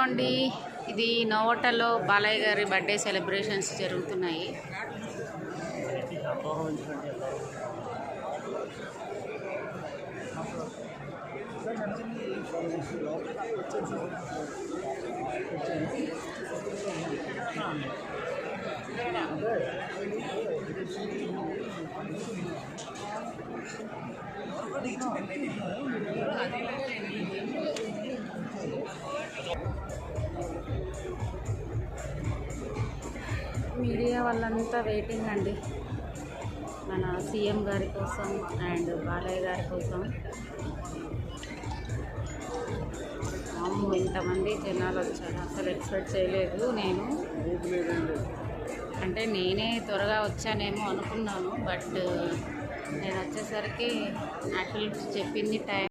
అండి. ఇది నోవోటల్లో బాలయ్య గారి బర్త్డే సెలబ్రేషన్స్ జరుగుతున్నాయి. మీడియా వాళ్ళంతా వెయిటింగ్ అండి, మన సీఎం గారి కోసం అండ్ బాలయ్య గారి కోసం. ఇంతమంది జనాలు వచ్చారు, అసలు ఎక్స్పెక్ట్ చేయలేదు నేను. అంటే నేనే త్వరగా వచ్చానేమో అనుకున్నాను, బట్ నేను వచ్చేసరికి యాక్చువల్ చెప్పింది టైం